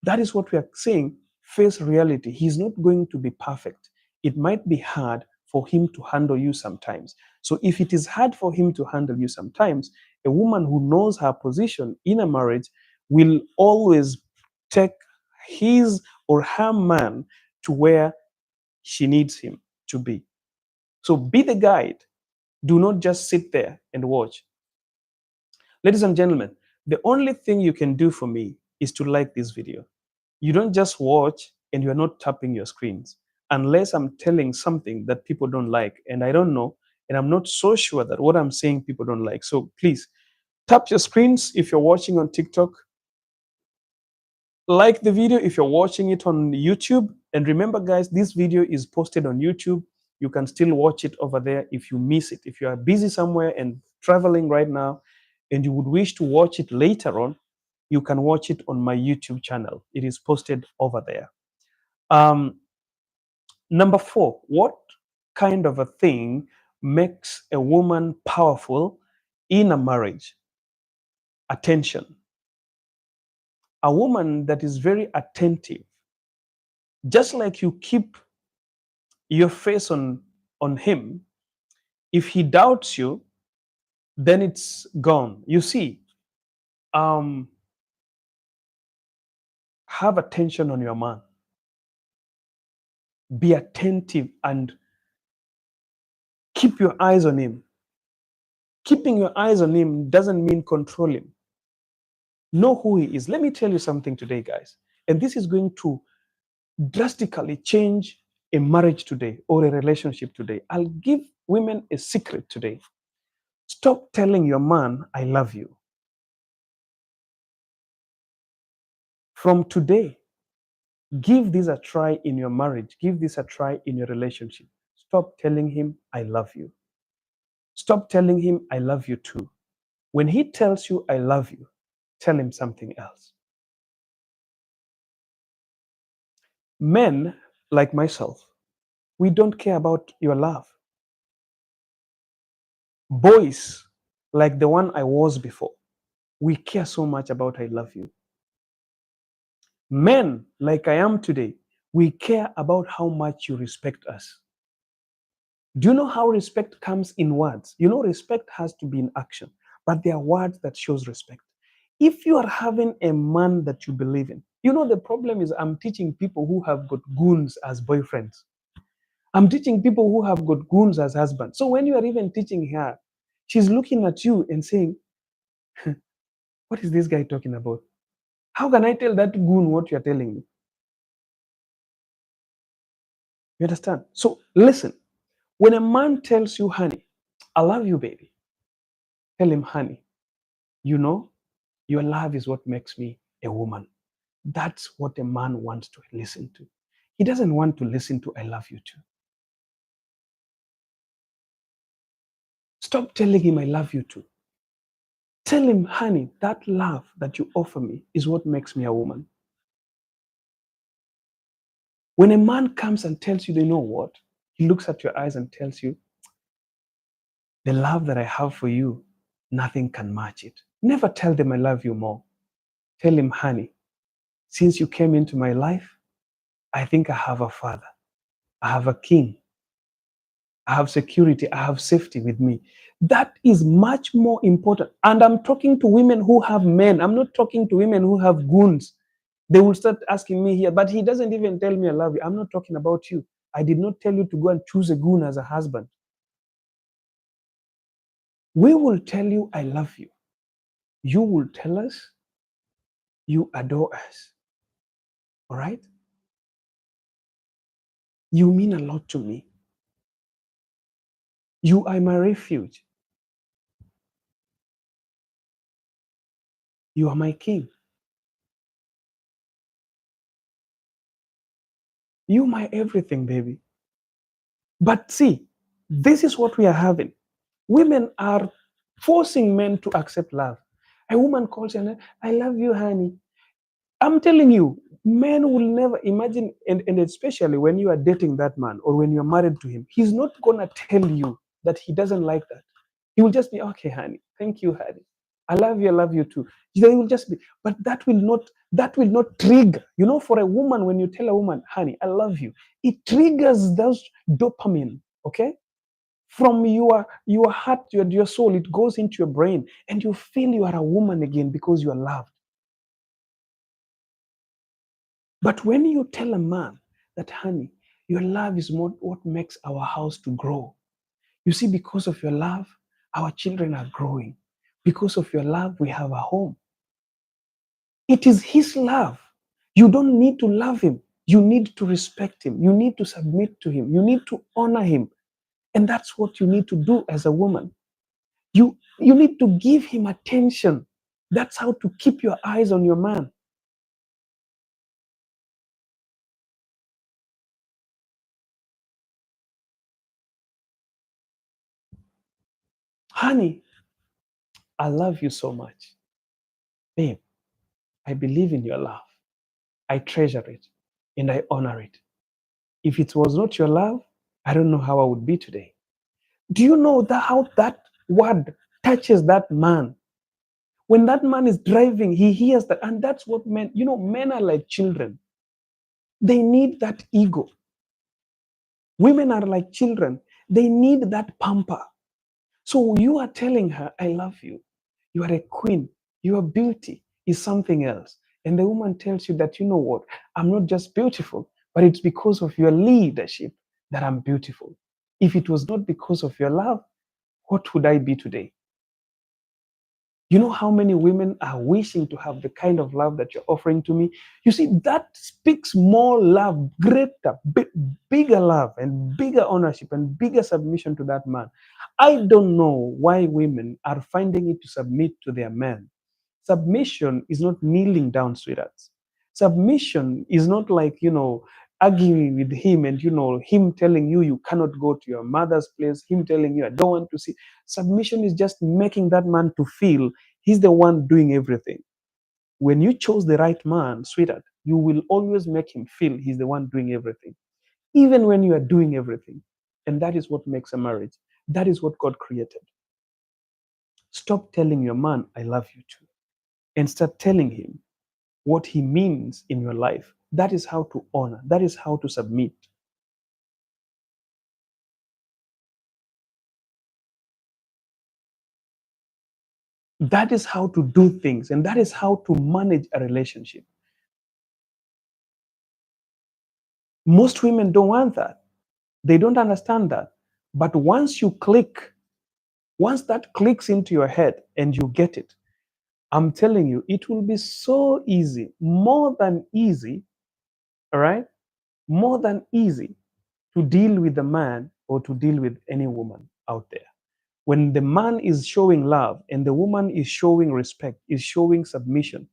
That is what we are saying. Face reality. He's not going to be perfect. It might be hard for him to handle you sometimes. So if it is hard for him to handle you sometimes, a woman who knows her position in a marriage will always take his or her man to where she needs him to be. So be the guide. Do not just sit there and watch. Ladies and gentlemen, the only thing you can do for me is to like this video. You don't just watch and you're not tapping your screens unless I'm telling something that people don't like and I don't know and I'm not so sure that what I'm saying people don't like. So please tap your screens if you're watching on TikTok. Like the video if you're watching it on YouTube. And remember, guys, this video is posted on YouTube. You can still watch it over there if you miss it. If you are busy somewhere and traveling right now and you would wish to watch it later on, you can watch it on my YouTube channel. It is posted over there. Number 4, what kind of a thing makes a woman powerful in a marriage? Attention. A woman that is very attentive, just like you keep your face on him, if he doubts you, then it's gone. You see, have attention on your man. Be attentive and keep your eyes on him. Keeping your eyes on him doesn't mean control him. Know who he is. Let me tell you something today, guys. And this is going to drastically change a marriage today or a relationship today. I'll give women a secret today. Stop telling your man, I love you. From today, give this a try in your marriage. Give this a try in your relationship. Stop telling him, I love you. Stop telling him, I love you too. When he tells you, I love you, tell him something else. Men like myself, we don't care about your love. Boys like the one I was before, we care so much about I love you. Men like I am today, we care about how much you respect us. Do you know how respect comes in words? You know, respect has to be in action, but there are words that shows respect. If you are having a man that you believe in, the problem is I'm teaching people who have got goons as boyfriends. I'm teaching people who have got goons as husbands. So when you are even teaching her, she's looking at you and saying, What is this guy talking about? How can I tell that goon what you're telling me? You understand? So listen, when a man tells you, honey, I love you, baby, tell him, honey, you know, your love is what makes me a woman. That's what a man wants to listen to. He doesn't want to listen to, I love you too. Stop telling him, I love you too. Tell him, honey, that love that you offer me is what makes me a woman. When a man comes and tells you, you know what? He looks at your eyes and tells you, the love that I have for you, nothing can match it. Never tell them I love you more. Tell him, honey, since you came into my life, I think I have a father. I have a king. I have security. I have safety with me. That is much more important. And I'm talking to women who have men. I'm not talking to women who have goons. They will start asking me here, but he doesn't even tell me I love you. I'm not talking about you. I did not tell you to go and choose a goon as a husband. We will tell you, I love you. You will tell us you adore us. All right? You mean a lot to me. You are my refuge. You are my king. You my everything, baby. But see, this is what we are having. Women are forcing men to accept love. A woman calls you, I love you, honey. I'm telling you, men will never imagine, and especially when you are dating that man or when you're married to him, he's not gonna tell you that he doesn't like that. He will just be, okay, honey, thank you, honey. I love you too. They will just be, but that will not trigger. You know, for a woman, when you tell a woman, honey, I love you, it triggers those dopamine, okay? From your heart, your soul, it goes into your brain, and you feel you are a woman again because you are loved. But when you tell a man that, honey, your love is what makes our house to grow. You see, because of your love, our children are growing. Because of your love, we have a home. It is his love. You don't need to love him. You need to respect him. You need to submit to him. You need to honor him. And that's what you need to do as a woman. You need to give him attention. That's how to keep your eyes on your man. Honey, I love you so much. Babe, I believe in your love. I treasure it and I honor it. If it was not your love, I don't know how I would be today. Do you know that how that word touches that man? When that man is driving, he hears that, and that's what men, men are like children. They need that ego. Women are like children. They need that pamper. So you are telling her, I love you. You are a queen. Your beauty is something else. And the woman tells you that, you know what? I'm not just beautiful, but it's because of your leadership that I'm beautiful. If it was not because of your love, what would I be today? You know how many women are wishing to have the kind of love that you're offering to me? You see, that speaks more love, greater, bigger love, and bigger ownership and bigger submission to that man. I don't know why women are finding it to submit to their men. Submission is not kneeling down, sweethearts. Submission is not like, arguing with him and, him telling you you cannot go to your mother's place, him telling you, I don't want to see. Submission is just making that man to feel he's the one doing everything. When you chose the right man, sweetheart, you will always make him feel he's the one doing everything, even when you are doing everything. And that is what makes a marriage. That is what God created. Stop telling your man, I love you too, and start telling him what he means in your life. That is how to honor. That is how to submit. That is how to do things, and that is how to manage a relationship. Most women don't want that. They don't understand that. But once that clicks into your head and you get it, I'm telling you, it will be so easy, more than easy, all right? More than easy to deal with a man or to deal with any woman out there. When the man is showing love and the woman is showing respect, is showing submission,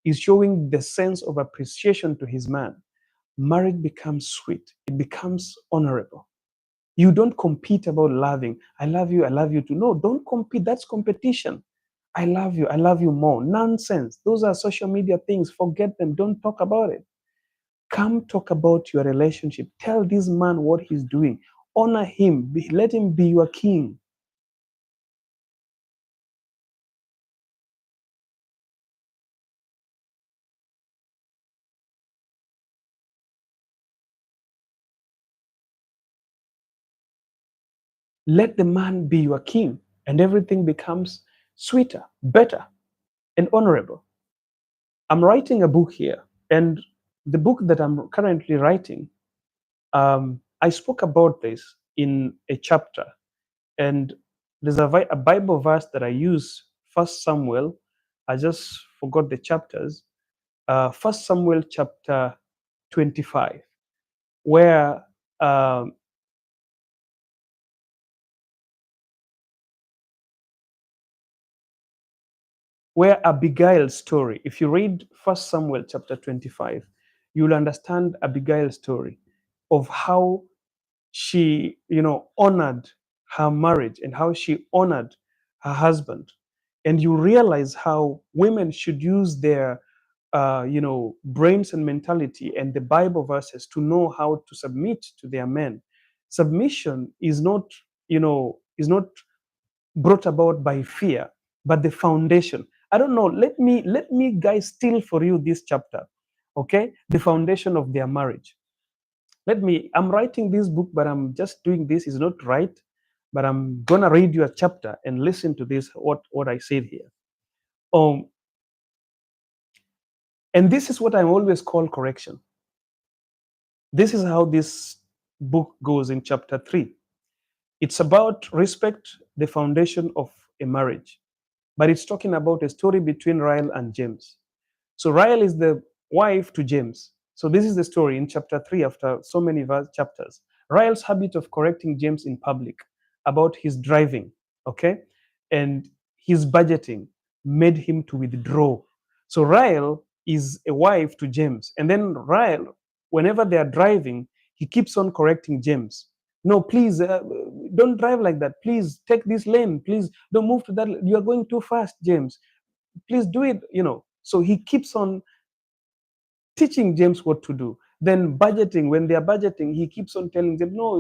is showing the sense of appreciation to his man, marriage becomes sweet. It becomes honorable. You don't compete about loving. I love you too. No, don't compete. That's competition. I love you more. Nonsense. Those are social media things. Forget them. Don't talk about it. Come talk about your relationship. Tell this man what he's doing. Honor him. Let him be your king. Let the man be your king, and everything becomes sweeter, better, and honorable. I'm writing a book here, and the book that I'm currently writing, I spoke about this in a chapter, and there's a Bible verse that I use, First Samuel. I just forgot the chapters. First Samuel chapter 25, where um, where Abigail's story, if you read First Samuel chapter 25, you'll understand Abigail's story of how she, honored her marriage and how she honored her husband. And you realize how women should use their, brains and mentality and the Bible verses to know how to submit to their men. Submission is not brought about by fear, but the foundation. I don't know. Let me guys steal for you this chapter. Okay, the foundation of their marriage. I'm writing this book, but I'm just doing this is not right. But I'm gonna read you a chapter and listen to this, what I said here. Um, and this is what I always call correction. This is how this book goes in chapter 3. It's about respect, the foundation of a marriage. But it's talking about a story between Ryle and James. So Ryle is the wife to James. So this is the story in chapter 3 after so many chapters. Ryle's habit of correcting James in public about his driving, okay, and his budgeting made him to withdraw. So Ryle is a wife to James. And then Ryle, whenever they are driving, he keeps on correcting James. No, please, don't drive like that. Please take this lane. Please don't move to that. You are going too fast, James. Please do it. So he keeps on teaching James what to do. Then budgeting, when they are budgeting, he keeps on telling them, no,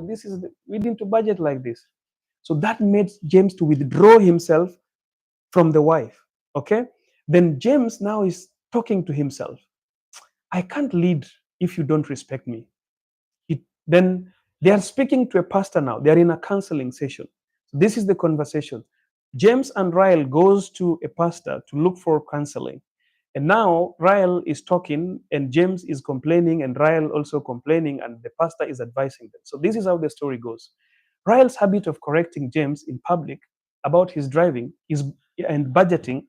we need to budget like this. So that made James to withdraw himself from the wife. Okay. Then James now is talking to himself. I can't lead if you don't respect me. Then they are speaking to a pastor now. They are in a counseling session. This is the conversation. James and Ryle goes to a pastor to look for counseling. And now Ryle is talking and James is complaining and Ryle also complaining and the pastor is advising them. So this is how the story goes. Ryle's habit of correcting James in public about his driving and budgeting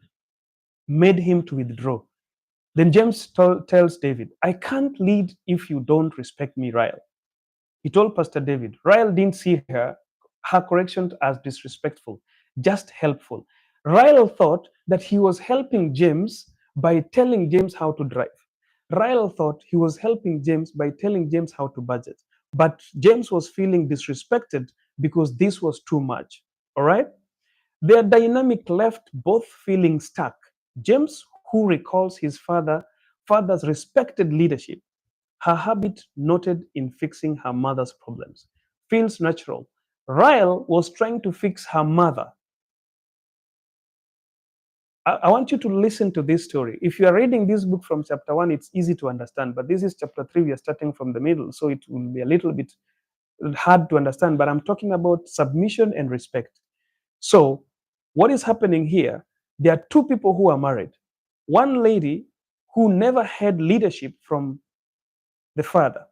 made him to withdraw. Then James tells David, I can't lead if you don't respect me, Ryle. He told Pastor David, Ryle didn't see her correction as disrespectful, just helpful. Ryle thought that he was helping James by telling James how to drive. Ryle thought he was helping James by telling James how to budget. But James was feeling disrespected because this was too much. All right? Their dynamic left both feeling stuck. James, who recalls his father's respected leadership, her habit noted in fixing her mother's problems, feels natural. Ryle was trying to fix her mother. I want you to listen to this story. If you are reading this book from chapter 1, it's easy to understand, but this is chapter 3. We are starting from the middle, so it will be a little bit hard to understand, but I'm talking about submission and respect. So, what is happening here? There are two people who are married. One lady who never had leadership from the father,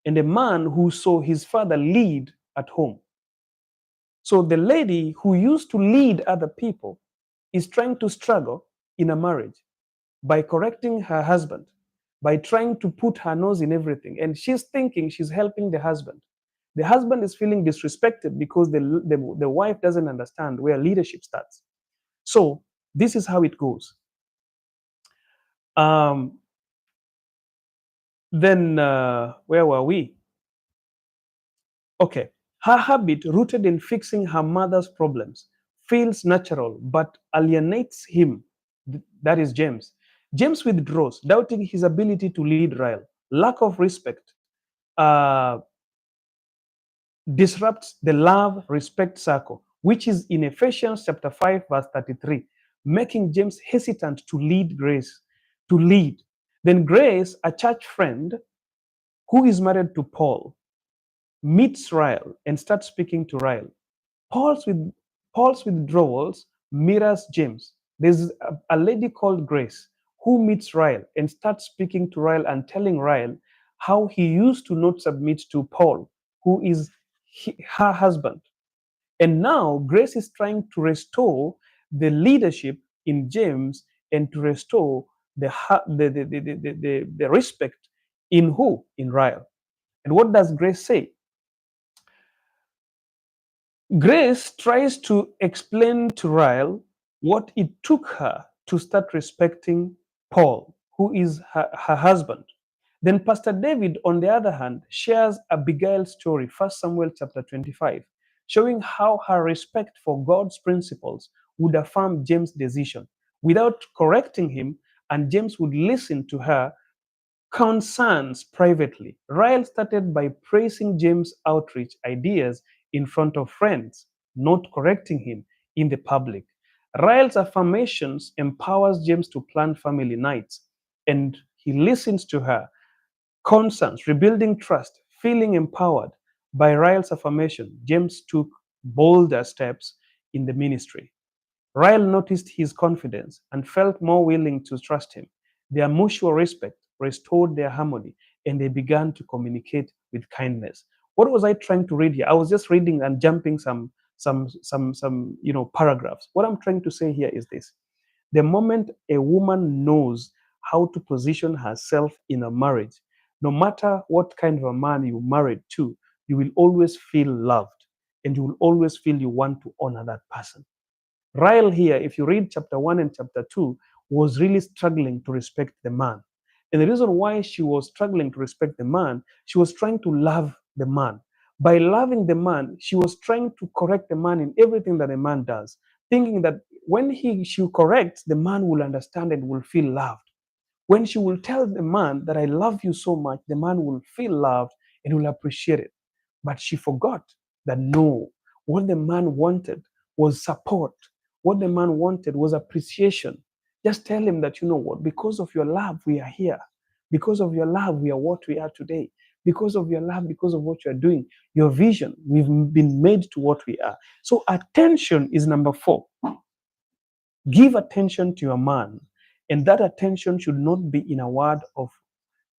and a man who saw his father lead at home. So the lady who used to lead other people is trying to struggle in a marriage by correcting her husband, by trying to put her nose in everything. And she's thinking she's helping the husband. The husband is feeling disrespected because the wife doesn't understand where leadership starts. So this is how it goes. Um, then where were we? Okay. Her habit, rooted in fixing her mother's problems, feels natural but alienates him. That is James. James withdraws, doubting his ability to lead Ryle. Lack of respect uh, disrupts the love respect circle, which is in Ephesians chapter 5, verse 33, making James hesitant to lead Grace, to lead. Then Grace, a church friend who is married to Paul, meets Ryle and starts speaking to Ryle. Paul's, with, Paul's withdrawals mirrors James. There's a lady called Grace who meets Ryle and starts speaking to Ryle and telling Ryle how he used to not submit to Paul, who is her husband. And now Grace is trying to restore the leadership in James and to restore the respect in who? In Ryle. And what does Grace say? Grace tries to explain to Ryle what it took her to start respecting Paul, who is her husband. Then Pastor David, on the other hand, shares Abigail's story, 1 Samuel chapter 25, showing how her respect for God's principles would affirm James' decision without correcting him, and James would listen to her concerns privately. Ryle started by praising James' outreach ideas in front of friends, not correcting him in the public. Ryle's affirmations empowers James to plan family nights, and he listens to her concerns, rebuilding trust, feeling empowered by Ryle's affirmation. James took bolder steps in the ministry. Ryle noticed his confidence and felt more willing to trust him. Their mutual respect restored their harmony, and they began to communicate with kindness. What was I trying to read here? I was just reading and jumping some paragraphs. What I'm trying to say here is this: the moment a woman knows how to position herself in a marriage, no matter what kind of a man you married to, you will always feel loved, and you will always feel you want to honor that person. Ryle here, if you read chapter 1 and chapter 2, was really struggling to respect the man. And the reason why she was struggling to respect the man, she was trying to love the man. By loving the man, she was trying to correct the man in everything that a man does, thinking that when she corrects, the man will understand and will feel loved. When she will tell the man that I love you so much, the man will feel loved and will appreciate it. But she forgot that no, what the man wanted was support. What the man wanted was appreciation. Just tell him that, you know what, because of your love, we are here. Because of your love, we are what we are today. Because of your love, because of what you are doing, your vision, we've been made to what we are. So attention is number 4. Give attention to your man, and that attention should not be in a word of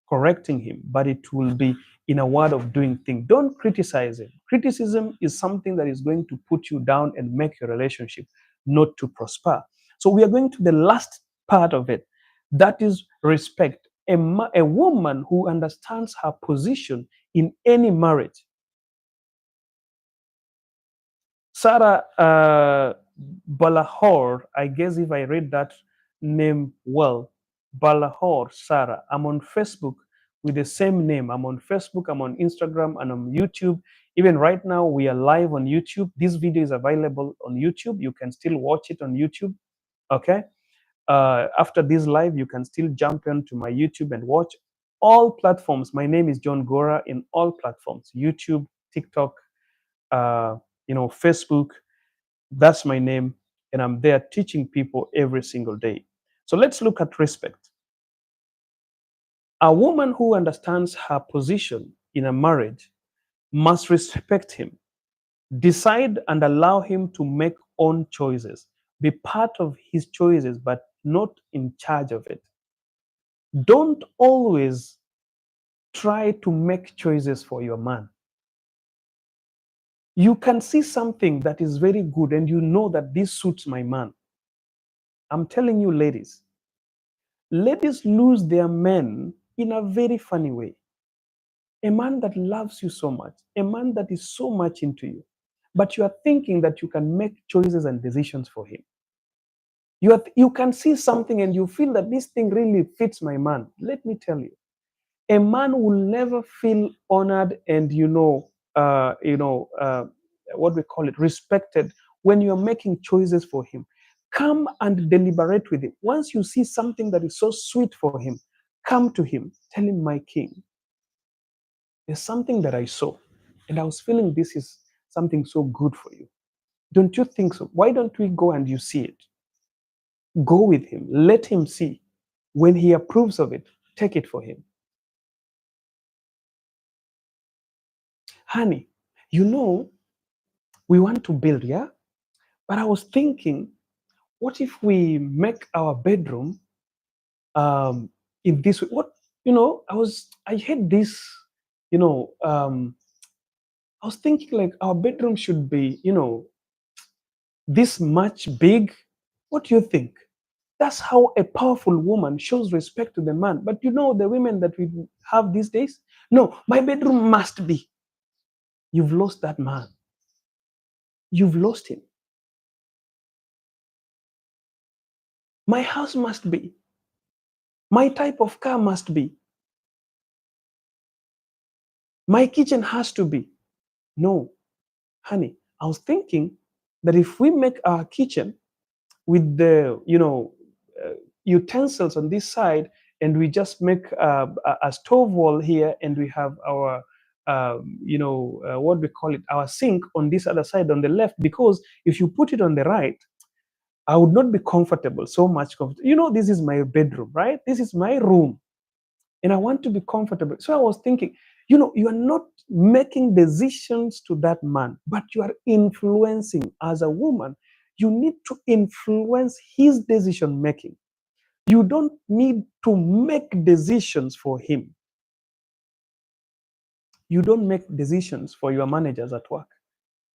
correcting him, but it will be in a word of doing things. Don't criticize him. Criticism is something that is going to put you down and make your relationship not to prosper. So we are going to the last part of it. That is respect. A woman who understands her position in any marriage. Sarah Balahor, I guess if I read that name well, Balahor Sarah. I'm on Facebook with the same name. I'm on Facebook, I'm on Instagram, and on YouTube. Even right now, we are live on YouTube. This video is available on YouTube. You can still watch it on YouTube. Okay. After this live, you can still jump into my YouTube and watch all platforms. My name is John Gora in all platforms: YouTube, TikTok, uh, Facebook. That's my name, and I'm there teaching people every single day. So let's look at respect. A woman who understands her position in a marriage must respect him, decide and allow him to make own choices, be part of his choices, but not in charge of it. Don't always try to make choices for your man. You can see something that is very good and you know that this suits my man. I'm telling you, ladies lose their men in a very funny way. A man that loves you so much, a man that is so much into you, but you are thinking that you can make choices and decisions for him. You can see something and you feel that this thing really fits my man. Let me tell you, a man will never feel honored and what we call it, respected when you're making choices for him. Come and deliberate with him. Once you see something that is so sweet for him, come to him, tell him, my king, there's something that I saw, and I was feeling this is something so good for you. Don't you think so? Why don't we go and you see it? Go with him, let him see. When he approves of it, take it for him. Honey, you know, we want to build, yeah? But I was thinking, what if we make our bedroom in this way? What, I had this, you know, I was thinking like our bedroom should be, this much big. What do you think? That's how a powerful woman shows respect to the man. But you know, the women that we have these days, no, my bedroom must be. You've lost that man. You've lost him. My house must be. My type of car must be. My kitchen has to be. No, honey, I was thinking that if we make our kitchen with the, utensils on this side, and we just make a stove wall here, and we have our, what we call it, our sink on this other side on the left, because if you put it on the right, I would not be comfortable, so much comfortable. This is my bedroom, right? This is my room, and I want to be comfortable. So I was thinking, you are not making decisions to that man, but you are influencing. As a woman, you need to influence his decision making. You don't need to make decisions for him. You don't make decisions for your managers at work.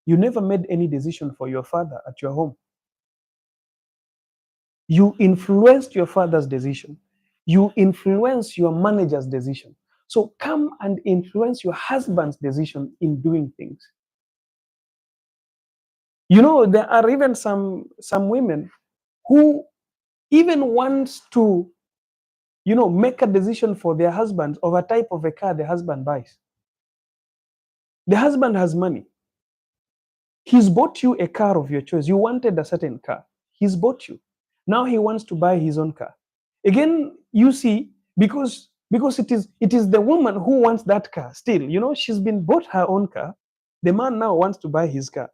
You never made any decision for your father at your home. You influenced your father's decision. You influence your manager's decision. So come and influence your husband's decision in doing things. There are even some women who even wants to, make a decision for their husband of a type of a car the husband buys. The husband has money. He's bought you a car of your choice. You wanted a certain car. He's bought you. Now he wants to buy his own car. Again, you see, because it is the woman who wants that car still. She's been bought her own car. The man now wants to buy his car.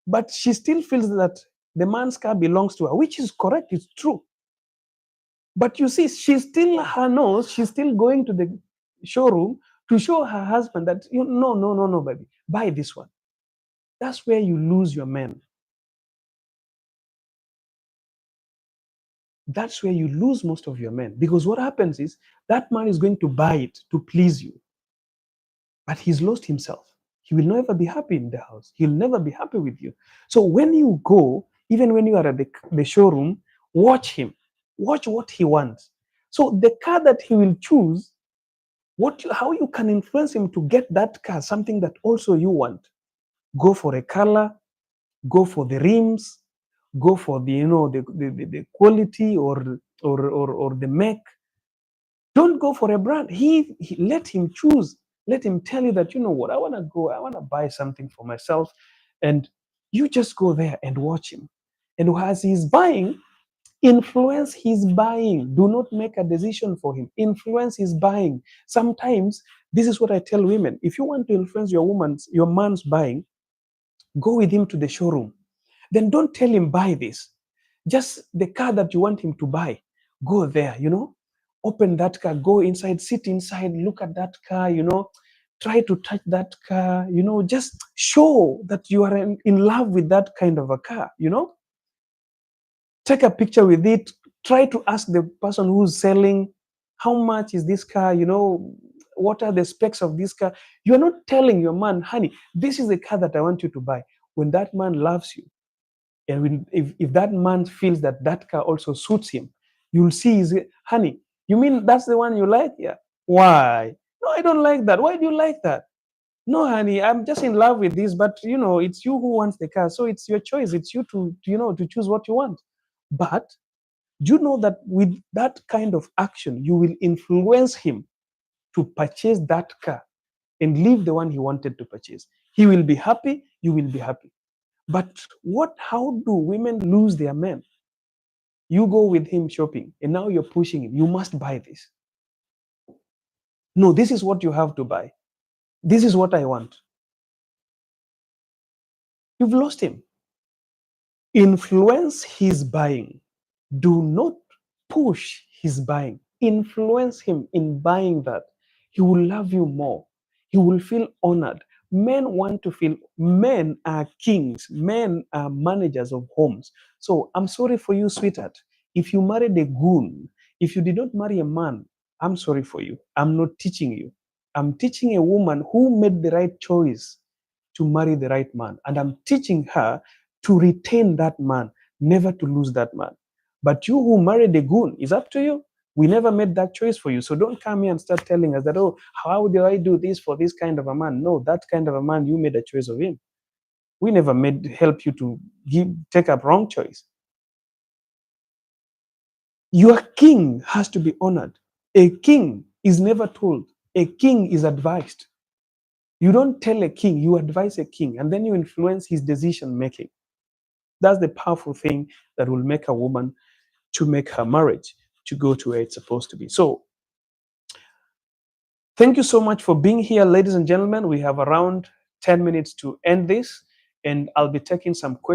But she still feels that the man's car belongs to her, which is correct, it's true. But you see, she's still going to the showroom to show her husband that, no, no, no, no, baby, buy this one. That's where you lose your men. That's where you lose most of your men. Because what happens is that man is going to buy it to please you, but he's lost himself. He will never be happy in the house. He'll never be happy with you. So when you go, even when you are at the showroom, watch him. Watch what he wants. So the car that he will choose, how you can influence him to get that car, something that also you want. Go for a color, go for the rims, go for the quality or the make. Don't go for a brand. He let him choose. Let him tell you that, what, I want to buy something for myself. And you just go there and watch him. And as he's buying, influence his buying. Do not make a decision for him. Influence his buying. Sometimes, this is what I tell women. If you want to influence your man's buying, go with him to the showroom. Then don't tell him buy this. Just the car that you want him to buy. Go there, open that car, go inside, sit inside, look at that car, try to touch that car, just show that you are in love with that kind of a car, take a picture with it, try to ask the person who's selling, how much is this car, what are the specs of this car. You're not telling your man, honey, this is the car that I want you to buy. When that man loves you, And if that man feels that that car also suits him, you'll see, honey, you mean that's the one you like? Yeah. Why? No, I don't like that. Why do you like that? No, honey, I'm just in love with this, but it's you who wants the car. So it's your choice. It's you to choose what you want. But do you know that with that kind of action, you will influence him to purchase that car and leave the one he wanted to purchase? He will be happy, you will be happy. But how do women lose their men? You go with him shopping and now you're pushing him. You must buy this. No, this is what you have to buy. This is what I want. You've lost him. Influence his buying. Do not push his buying. Influence him in buying that. He will love you more. He will feel honored. Men are kings. Men are managers of homes. So I'm sorry for you, sweetheart. If you married a goon, if you did not marry a man, I'm sorry for you. I'm not teaching you. I'm teaching a woman who made the right choice to marry the right man. And I'm teaching her to retain that man, never to lose that man. But you who married a goon, is up to you. We never made that choice for you. So don't come here and start telling us that, oh, how do I do this for this kind of a man? No, that kind of a man, you made a choice of him. We never help you to take a wrong choice. Your king has to be honored. A king is never told. A king is advised. You don't tell a king, you advise a king, and then you influence his decision making. That's the powerful thing that will make a woman to make her marriage to go to where it's supposed to be. So, thank you so much for being here, ladies and gentlemen. We have around 10 minutes to end this, and I'll be taking some questions.